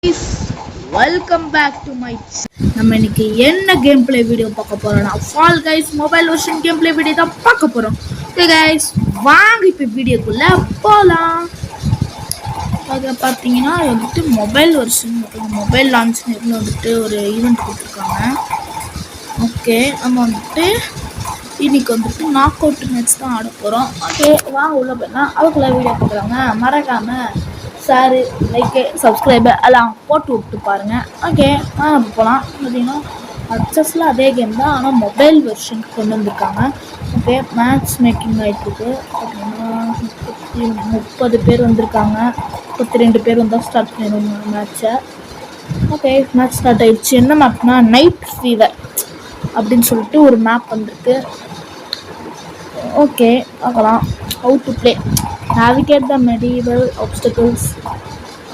guys, welcome back to my நம்ம இன்னைக்கு என்ன கேம் ப்ளே வீடியோ பார்க்க போறோம்னா fall guys mobile version game play video தான் பார்க்க போறோம். ஓகே கைஸ், வாங்க இப்போ வீடியோக்குள்ள போலாம். அது பார்த்தீங்கன்னா வந்துட்டு மொபைல் வெர்ஷன் மொபைல் லான்ச் வந்துட்டு ஒரு ஈவெண்ட் கொடுத்துருக்காங்க. ஓகே, நம்ம வந்துட்டு இன்னைக்கு வந்துட்டு நாக் அவுட் மேட்ச் தான் ஆட போகிறோம். ஓகே வாங்க உள்ள போயிடலாம். அதுக்குள்ள வீடியோ பார்க்குறாங்க மறக்காமல் ஷேரு லைக்கு சப்ஸ்கிரைபு எல்லாம் போட்டு விட்டு பாருங்கள். ஓகே போகலாம். பார்த்தீங்கன்னா அச்சஸில் அதே கேம் தான், ஆனால் மொபைல் வெர்ஷனுக்கு கொண்டு வந்திருக்காங்க. ஓகே, மேட்ச் மேக்கிங் ஆகிட்டுருக்கு. பார்த்தீங்கன்னா 30 பேர் வந்திருக்காங்க. 32 பேர் வந்தால் ஸ்டார்ட் பண்ணிடுவாங்க மேட்ச்சை. ஓகே, மேட்ச் ஸ்டார்ட் ஆகிடுச்சு. என்ன மேப்னா நைட் ஃபீவர் அப்படின்னு சொல்லிட்டு ஒரு மேப் வந்திருக்கு. ஓகே பார்க்கலாம். How to play, navigate the medieval obstacles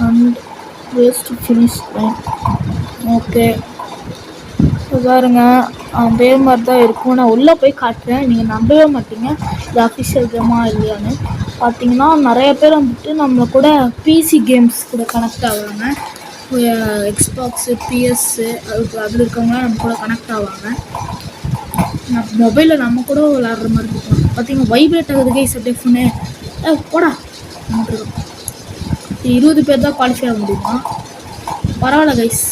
and ways to finish line. Okay பாருங்க, அதே மாதிரி தான் இருக்கும். நான் உள்ளே போய் காட்டுறேன், நீங்கள் நம்பவே மாட்டீங்க இது அஃபிஷியல் கேமாக இல்லையான்னு. பார்த்தீங்கன்னா நிறைய பேர் வந்துட்டு நம்ம கூட பிசி கேம்ஸ் கூட கனெக்ட் ஆகுறாங்க. எக்ஸ்பாக்ஸு பிஎஸ்ஸு அதில் இருக்கவங்க நம்ம கூட கனெக்ட் ஆவாங்க. மொபைலில் நம்ம கூட விளாட்ற மாதிரி இருக்கும். பார்த்தீங்கன்னா வைப்ரேட் ஆகுது கைஸ் அப்படியே ஃபோனு. போடா 20 பேர் தான் குவாலிஃபை ஆக முடியுமா? பரவாயில்ல கைஸ்,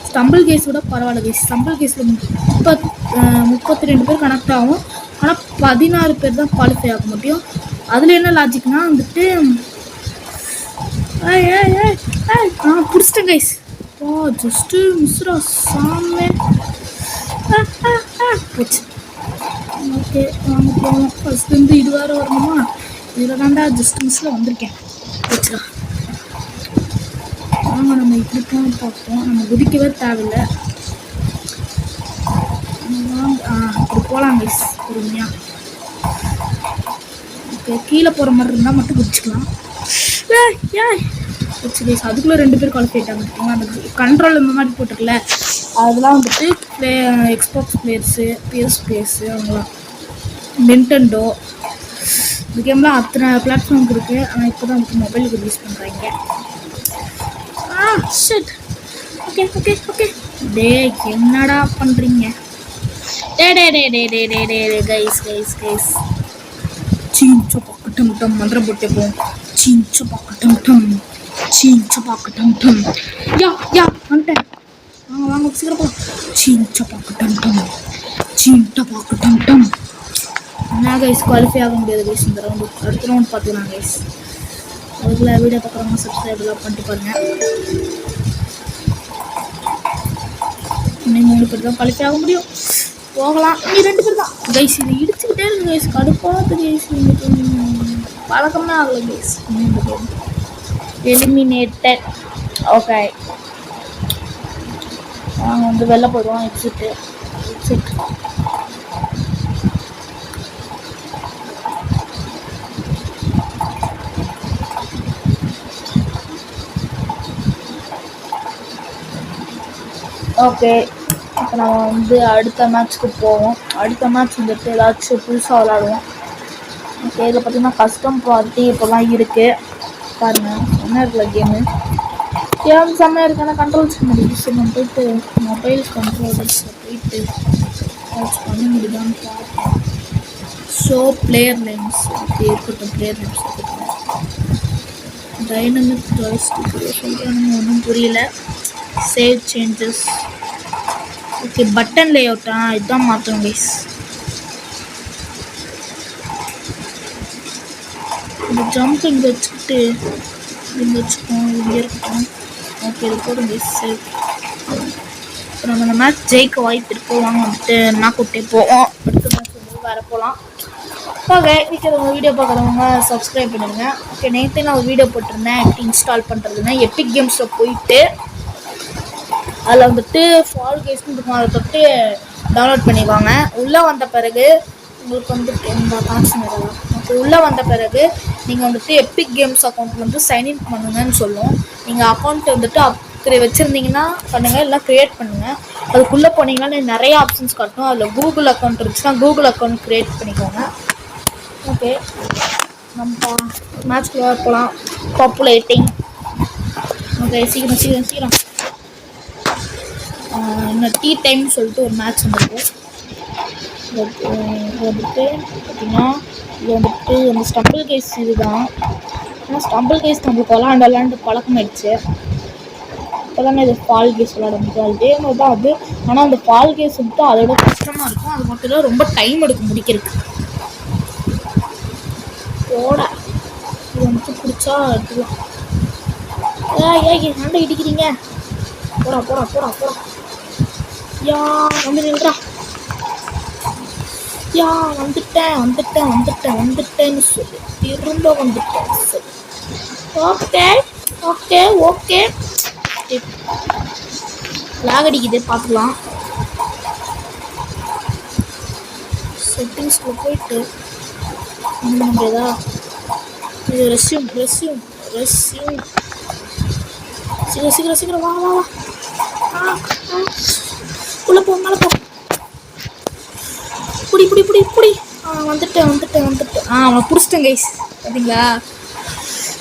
ஸ்டம்பிள் கேஸ் விட பரவாயில்ல கைஸ். ஸ்டம்பிள் கேஸில் 32 பேர் கனெக்ட் ஆகும், ஆனால் 16 பேர் தான் குவாலிஃபை ஆக முடியும். அதில் என்ன லாஜிக்னா வந்துட்டு பிடிச்சிட்டேன் கைஸ். ஜஸ்ட்டு மிஸ்ரா சாமே போச்சு. ஓகே வாங்க போகலாம். ஃபஸ்ட்லேருந்து இது வேறு வரணுமா? இதில் தாண்டா ஜஸ்ட் மிஸ்ஸில் வந்திருக்கேன். வச்சுடா வாங்க, நம்ம இப்படி போக பார்ப்போம். நம்ம குதிக்கவே தேவையில்லை. இப்படி போகலாம் கைஸ் பொறுமையாக. ஓகே, கீழே போகிற மாதிரி இருந்தால் மட்டும் குதிச்சுக்கலாம். வச்சு கைஸ், அதுக்குள்ளே 2 பேர் குவாலிஃபை ஆகிட்டாங்க. பார்த்தீங்களா, அந்த கண்ட்ரோல் இந்த மாதிரி போட்டிருக்கல, அதெல்லாம் வந்துட்டு எக்ஸ்பாக்ஸ் பிளேயர்ஸு பிஎஸ் பிளேயர்ஸு அவங்களாம். நிண்டெண்டோ இந்த கேம்லாம் அத்தனை பிளாட்ஃபார்முக்கு இருக்குது, ஆனால் இப்போ தான் வந்து மொபைலுக்கு யூஸ் பண்ணுறாங்க. ஷிட். ஓகே ஓகே ஓகே டே என்னடா பண்ணுறீங்க? டே கைஸ் கைஸ் கைஸ் சீஞ்சோ பாக்கட்டம் டம் மந்திரம் போட்டு போவோம். சீஞ்சோ பாக்கட்டம் டம் சீஞ்சோ பாக்கட்டம் டம். யா வந்துட்டேன். வாங்க சீக்கிரம் போ. சீஞ்சோ பாக்கட்டம் டம் சீஞ்சோ பாக்கட்டம் டம். என்ன கைஸ், குவாலிஃபை ஆக முடியாது கைஸ் இந்த ரவுண்டு. அடுத்த ரவுண்ட் பார்த்துக்கலாம் கைஸ். அதுக்குள்ள வீடியோ பார்க்குறவங்க சப்ஸ்கிரைப் எல்லாம் பண்ணிட்டு பாருங்கள். இன்னும் 3 பேர் தான் குவாலிஃபை ஆக முடியும். போகலாம். நீ 2 பேர் தான் கைஸ். இது இடிச்சுக்கிட்டே இருக்கு கைஸ், கடுப்பாக கைஸ். பழக்கமே ஆகலை கைஸ். எலிமினேட்டட். ஓகே நாங்கள் வந்து வெளில போயிடுவோம். எக்ஸிட். ஓகே, இப்போ நம்ம வந்து அடுத்த மேட்ச்க்கு போவோம். அடுத்த மேட்ச் வந்துட்டு ஏதாச்சும் புதுசாக விளாடுவோம். ஓகே, இதில் பார்த்தீங்கன்னா கஸ்டம் பார்ட்டி இப்போலாம் இருக்குது பாருங்கள். என்ன இருக்குல்ல கேம் செம்மையாக இருக்குது, ஆனால் கண்ட்ரோல்ஸ் பண்ண முடியுது. சரி, நம்ம போயிட்டு மொபைல் கண்ட்ரோலர்ஸில் போயிட்டு ஏதாச்சும் பண்ண முடியுதான்னு பார்ப்போம். Show player names. ஓகே இருக்கட்டும், பிளேயர் நேம்ஸ் இருக்கட்டும். டைனமிக் ஜாய்ஸ்டிக் சொல்கிறாங்க, ஒன்றும் புரியல. Save changes. ஓகே, பட்டன் லே அவுட்டா இதுதான் மாற்றணும் கைஸ். இந்த ஜம்ப் இங்கே வச்சுக்கிட்டு இங்கே வச்சுக்கோம், இங்கே இருக்கட்டும். ஓகே, இது போதும் கைஸ். சேவ். இப்போ நம்ம இந்த மேட்ச் ஜெயிக்க வாய்ப்பு இருக்குது. வாங்க வந்துட்டு நாக் அவுட்டே போவோம். அடுத்த மேட்ச் வந்து வேறு போகலாம். ஓகே, வீடியோ பார்க்குறவங்க சப்ஸ்கிரைப் பண்ணிடுங்க. ஓகே, நேற்று நான் ஒரு வீடியோ போட்டிருந்தேன் எப்படி இன்ஸ்டால் பண்ணுறதுன்னா. எபிக் கேம்ஸில் போயிட்டு அதில் வந்துட்டு ஃபால் கேஸ்ன்னு இருக்கும், அதை தொட்டு டவுன்லோட் பண்ணிக்குவாங்க. உள்ளே வந்த பிறகு உங்களுக்கு வந்துட்டு இந்த காசு நேரம் ஓகே, உள்ளே வந்த பிறகு நீங்கள் வந்துட்டு எபிக் கேம்ஸ் அக்கௌண்ட் வந்து சைன்இன் பண்ணுங்கன்னு சொல்லும். நீங்கள் அக்கௌண்ட் வந்துட்டு வச்சுருந்தீங்கன்னா பண்ணுங்கள், இல்லை க்ரியேட் பண்ணுங்கள். அதுக்குள்ளே போனீங்கன்னா நிறைய ஆப்ஷன்ஸ் காட்டும். அதில் கூகுள் அக்கௌண்ட் இருந்துச்சுன்னா கூகுள் அக்கௌண்ட் க்ரியேட் பண்ணிக்கோங்க. ஓகே, நம்ம மேட்ச்குள்ளே போகலாம். பாப்புலேட்டிங். ஓகே சீக்கிரம் இன்னும் டீ டைம்னு சொல்லிட்டு ஒரு மேட்ச் வந்துருக்கு. இது வந்துட்டு பார்த்தீங்கன்னா இது வந்துட்டு அந்த ஸ்டம்பிள் கேஸ் இதுதான். ஆனால் ஸ்டம்பிள் கேஸ் நம்மளுக்கு விளாண்டு பழக்கமாயிடுச்சு. இப்போ தானே இது ஃபால் கேஸ் விளாட முடியும். அதே மாதிரி தான் அது. ஆனால் அந்த ஃபால் கேஸ் வந்துட்டு அதோட கஷ்டமாக இருக்கும். அது மட்டும் தான் ரொம்ப டைம் எடுக்கும் முடிக்கிறதுக்கு. போட இது வந்துட்டு பிடிச்சா எடுத்துக்கலாம். சண்டை இடிக்கிறீங்க. போடா யா வந்து நில்றா. யா வந்துட்டேன்னு சொல்லு. திரும்ப வந்துட்டேன் சொல்லு. ஓகே லாக் அடிக்குது, பார்த்துக்கலாம். செட்டிங்ஸ்ல போயிட்டு நம்மளா இது ரெஸ்யூம் சீக்கிரம் வா உள்ள போ, மேலே போ. புடி வந்துட்டேன் அவனை பிடிச்சிட்டேன் கைஸ். பார்த்தீங்களா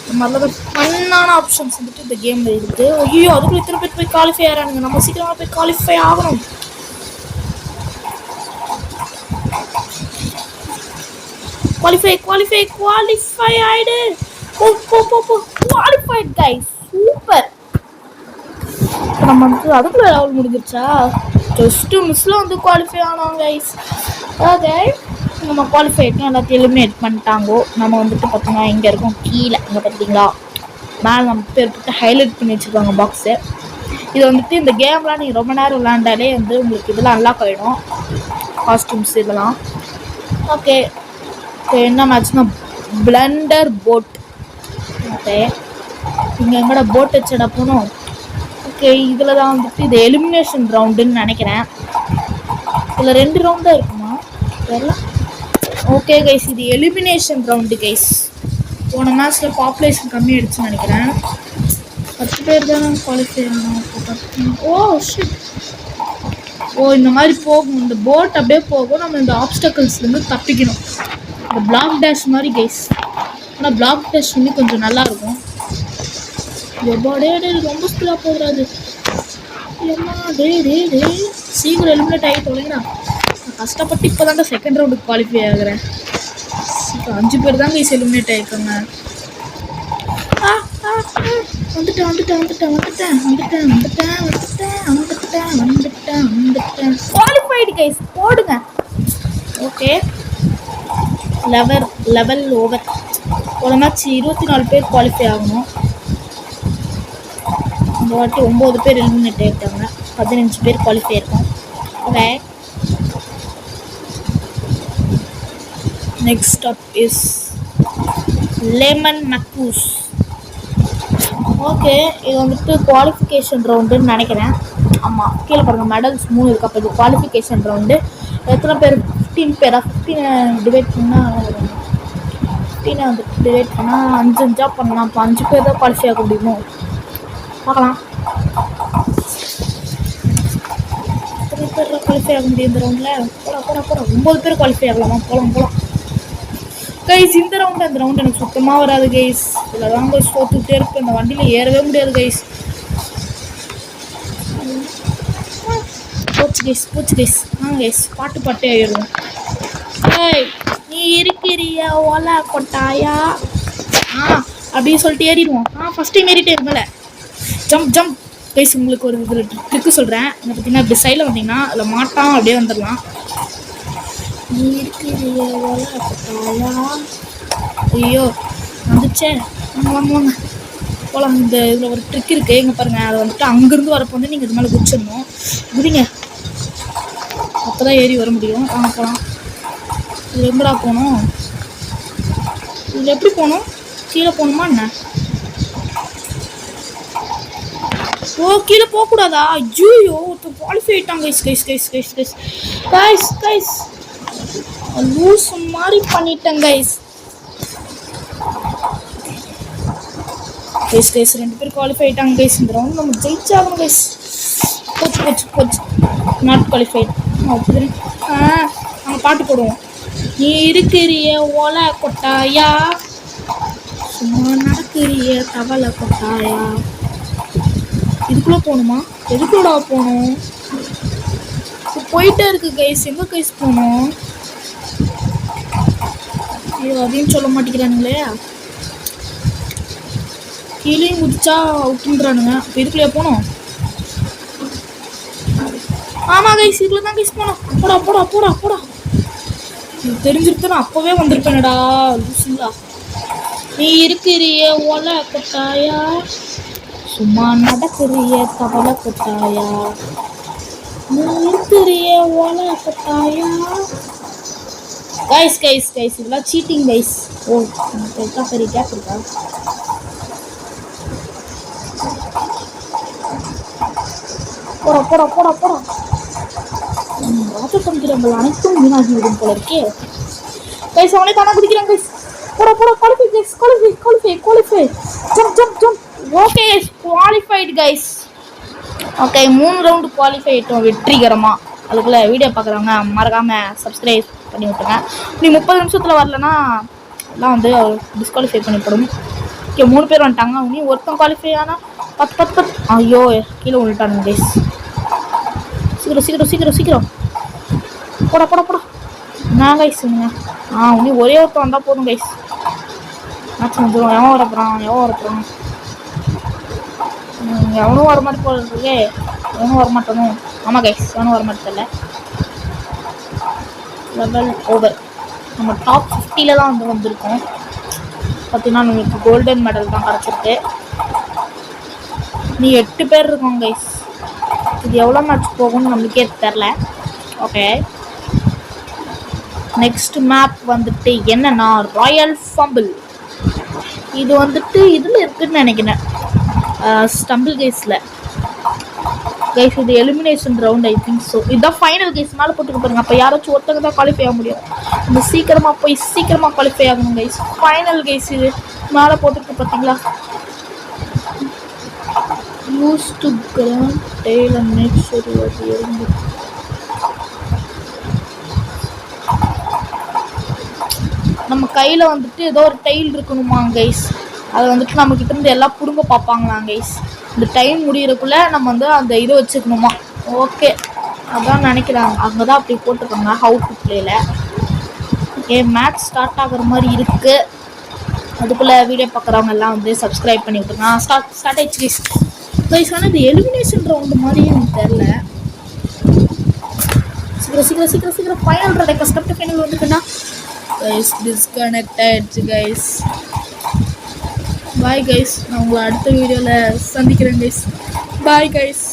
இந்த மாதிரிலாம் ஃபன்னான ஆப்ஷன்ஸ் வந்துட்டு இந்த கேமில் இருக்குது. ஐயோ அதுக்குள்ள இத்தனை பேர் போய் குவாலிஃபை ஆகிறானுங்க. நம்ம சீக்கிரமாக போய் குவாலிஃபை ஆகணும். குவாலிஃபை ஆயிடு. Qualified guys, super. இப்போ நம்ம வந்து அதுக்குள்ள லெவல் முடிஞ்சிருச்சா? ஜஸ்ட் மிஸ்ல வந்து குவாலிஃபை ஆனோம் கைஸ். ஓகே நம்ம குவாலிஃபை ஆகிட்டோம். எல்லாத்தையும் எலிமினேட் பண்ணிட்டாங்கோ. நம்ம வந்துட்டு பார்த்தீங்கன்னா இங்கே இருக்கோம் கீழே. இங்கே பார்த்தீங்களா மேலே நம்ம பேர் போட்டு ஹைலைட் பண்ணி வச்சுருக்காங்க பாக்ஸு. இது வந்துட்டு இந்த கேம்லாம் நீங்கள் ரொம்ப நேரம் விளாண்டாலே வந்து உங்களுக்கு இதெல்லாம் அன்லாக் ஆகிடும், காஸ்டியூம்ஸ் இதெல்லாம். ஓகே என்ன மேட்ச்னா பிளண்டர் போட். ஓகே இங்கே எங்கட போட் வச்சடா போனோம். ஓகே இதில் தான் வந்துட்டு இது எலிமினேஷன் ரவுண்டுன்னு நினைக்கிறேன். இதில் 2 ரவுண்ட் தான் இருக்குமா தெரியல. ஓகே கைஸ் இது எலிமினேஷன் ரவுண்டு கைஸ். போன மேட்ச்சில் பாப்புலேஷன் கம்மி ஆயிடுச்சுன்னு நினைக்கிறேன். 10 பேர் தானே குவாலிஃபை ஆகணும். இந்த மாதிரி போகும். இந்த போட் அப்படியே போகும். நம்ம இந்த ஆப்ஸ்டக்கிள்ஸ்லேருந்து தப்பிக்கணும். இந்த பிளாக் டேஷ் மாதிரி கைஸ். ஆனால் பிளாக் டேஷ் வந்து கொஞ்சம் நல்லாயிருக்கும். ரொம்ப ஸ்பீடாக போகிறாது. சீக்கிரம் எலிமினேட் ஆகி தொலைங்கண்ணா. நான் கஷ்டப்பட்டு இப்போ தாங்க செகண்ட் ரவுண்டுக்கு குவாலிஃபை ஆகிறேன். சீக்கிரம் 5 பேர் தாங்க கைஸ் எலிமினேட் ஆகிருக்காங்க. வந்துட்டேன். குவாலிஃபைடு கைஸ், போடுங்க. Okay level over. ஒரு மேட்ச் 24 பேர் குவாலிஃபை ஆகணும். இந்த வாட்டி 9 பேர் எலிமினேட் ஆகிட்டாங்க. 15 பேர் குவாலிஃபை இருக்கும். Okay next up is lemon நக்கூஸ். ஓகே இது வந்துட்டு குவாலிஃபிகேஷன் ரவுண்டுன்னு நினைக்கிறேன். ஆமாம் கீழே பாருங்கள் மெடல்ஸ் 3 இருக்கு. அப்போ இது குவாலிஃபிகேஷன் ரவுண்டு. எத்தனை பேர்? 15 பேரா? 15 டிவைட் பண்ணால் 15 வந்துட்டு டிவைட் பண்ணால் 5 பண்ணலாம். அப்போ 5 பேர் தான் குவாலிஃபை ஆக முடியுமோ பார்க்கலாம். எத்தனை பேர் குவாலிஃபை ஆக முடியும் இந்த ரவுண்டில்? போட 9 பேர் குவாலிஃபை ஆகலாமா? போகலாம் கைஸ். இந்த ரவுண்டு அந்த ரவுண்டு எனக்கு சுத்தமாக வராது கைஸ். இதில் தான் கைஸ் தோத்துக்கிட்டே இருக்கு. இந்த வண்டியில் ஏறவே முடியாது கைஸ். போச்சு கைஸ். கைஸ் பாட்டு ஆயிடுவோம். ஏய் நீ இருக்கிறியா ஓலா கொட்டாயா அப்படின்னு சொல்லிட்டு ஏறிடுவோம். ஃபஸ்ட் டைம் ஏறிட்டே மேலே ஜம்ப் கைஸ். உங்களுக்கு ஒரு இதில் ட்ரிக்கு சொல்கிறேன். இதை பார்த்தீங்கன்னா இப்படி சைடில் வந்தீங்கன்னா அதில் மாட்டான் அப்படியே வந்துடலாம். ஐயோ வந்துச்சே. வாங்க போகலாம். இந்த இதில் ஒரு ட்ரிக் இருக்குது. எங்கே பாருங்கள். அதை வந்துட்டு அங்கேருந்து வரப்போ வந்து நீங்கள் இது மேலே குடிச்சிடணும். குதிங்க, அப்போ தான் ஏறி வர முடியும். வாங்க போகலாம். இது எங்கடா போகணும்? இதில் எப்படி போகணும்? கீழே போகணுமா என்ன? கீழே போகக்கூடாதா? ஐயோ குவாலிஃபை ஆகிட்டாங்க கைஸ். லூஸ் மாதிரி பண்ணிட்டேன் கைஸ். 2 பேர் குவாலிஃபை ஆகிட்டாங்க கைஸ். இந்த ரவுண்ட் நம்ம ஜெயிச்சாகணும் கைஸ். போச்சு நாட் குவாலிஃபைட். நம்ம பாட்டு போடுவோம். நீ இருக்கிறிய ஓலை கொட்டாயா, சும்மா நடக்கிறிய தவளை கொட்டாயா. இதுக்குள்ள போகணுமா? எதுக்குள்ளடா போகணும்? போயிட்டே இருக்கு கைஸ். எங்க கைஸ் போகணும்? ஐயோ, அதையும் சொல்ல மாட்டேங்கிறானுங்களே. கீழே குதிச்சா அவுட்டுன்றானுங்க. இப்போ இதுக்குள்ளே போகணும். ஆமா கைஸ், இதுக்குள்ள தான் கைஸ் போகணும். போடா போடா போடா போடா. தெரிஞ்சிருக்க நான் அப்பவே வந்திருப்பேனடா. லூசுங்களா, நீ இருக்கிறிய ஓலை கொட்டாயா, சும்மா நடக்கிறிய தவளை கொட்டாயா, நீ இருக்கிறிய ஓலை கொட்டாயா. கைஸ் கைஸ் கைஸ், இதெல்லாம் சீட்டிங் கைஸ். ஓ, எனக்கு பெரிய கேப் இருக்கா? போடா போடா போடா போடா. வாட்டர் தந்திரங்கள் அனைத்தும் வீணாகிவிடும் போல இருக்கே. கைஸ், அவனே தானே குதிக்கிறான் கைஸ். போடா போடா. Qualify guys, qualify qualify qualify. Jump jump jump. Okay guys, qualified guys. Okay, 3 round qualify ஆகிட்டோம் வெற்றிகரமாக. அதுக்குள்ளே வீடியோ பார்க்குறவங்க மறக்காமல் சப்ஸ்கிரைப் பண்ணி விட்டுருங்க. நீ 30 நிமிஷத்தில் வரலன்னா எல்லாம் வந்து டிஸ்குவாலிஃபை பண்ணிப்படும். ஓகே, 3 பேர் வந்துட்டாங்க. நீ ஒருத்தன் குவாலிஃபை ஆனால் 10. ஐயோ, கீழே விழுட்டானுங்க கைஸ். சீக்கிரம் சீக்கிரம் சீக்கிரம் சீக்கிரம். போடா போடா போடா. நான் கைஸ் நீ ஒரே ஒருத்தன் வந்தால் போதும் கைஸ். மேட்ச் வந்துடும். எவன் வரப்போகிறான்? எவனும் வர மாதிரி போல இருக்கே. எவனும் வரமாட்டணும். ஆமாம் கைஸ், எவனும் வரமாட்டதில்ல. Level over. நம்ம டாப் 50 தான் வந்திருக்கோம். பார்த்தீங்கன்னா நம்மளுக்கு கோல்டன் மெடல் தான் கிடச்சிருக்கு. நீ 8 பேர் இருக்கோம் கைஸ். இது எவ்வளோ மேட்ச் போகும்னு நம்மளுக்கே தெரில. ஓகே, நெக்ஸ்ட் மேப் வந்துட்டு என்னன்னா ராயல் ஃபம்பிள். இது வந்துட்டு இதில் இருக்குதுன்னு நினைக்கிறேன், ஸ்டம்பிள் கேஸில் கைஸ். இது elimination round I think so. இதுதான் ஃபைனல் கேஸ். மேலே போட்டுக்க பாருங்க. அப்போ யாராச்சும் ஒருத்தங்க தான் குவாலிஃபை ஆக முடியும். நம்ம சீக்கிரமாக போய் சீக்கிரமாக குவாலிஃபை ஆகணும் கைஸ். ஃபைனல் கேஸ் இது மேலே போட்டுருக்கு பார்த்தீங்களா. Use to grand tail and make sure you are hearing. நம்ம கையில் வந்துட்டு ஏதோ ஒரு டைல் இருக்கணுமா கைஸ். அதை வந்துட்டு நம்மக்கிட்ட இருந்து எல்லாம் பிடுங்க பார்ப்பாங்களாம் கைஸ். இந்த டைம் முடிகிறக்குள்ளே நம்ம வந்து அந்த இதை வச்சுக்கணுமா. ஓகே, அதான் நினைக்கிறாங்க. அங்கே தான் அப்படி போட்டிருக்காங்க ஹவு டு பிளேயில். ஓகே, மேட்ச் ஸ்டார்ட் ஆகிற மாதிரி இருக்குது. அதுக்குள்ளே வீடியோ பார்க்குறவங்க எல்லாம் வந்து சப்ஸ்கிரைப் பண்ணி விட்டுருங்க. ஸ்டார்ட் ஆயிடுச்சு கைஸ். கைஸ், ஆனால் இது எலிமினேஷன் ரவுண்டு மாதிரி எனக்கு தெரில. சீக்கிரம் சீக்கிரம் சீக்கிரம் சீக்கிரம். ஃபைனல் ரவுண்ட் கஷ்டப்பட்டு ஃபைனல் வந்துட்டுன்னா கைஸ் டிஸ்கனெக்ட் ஆயிடுச்சு கைஸ். பாய் கைஸ், நான் உங்களை அடுத்த வீடியோவில் சந்திக்கிறேன் கைஸ். Bye guys.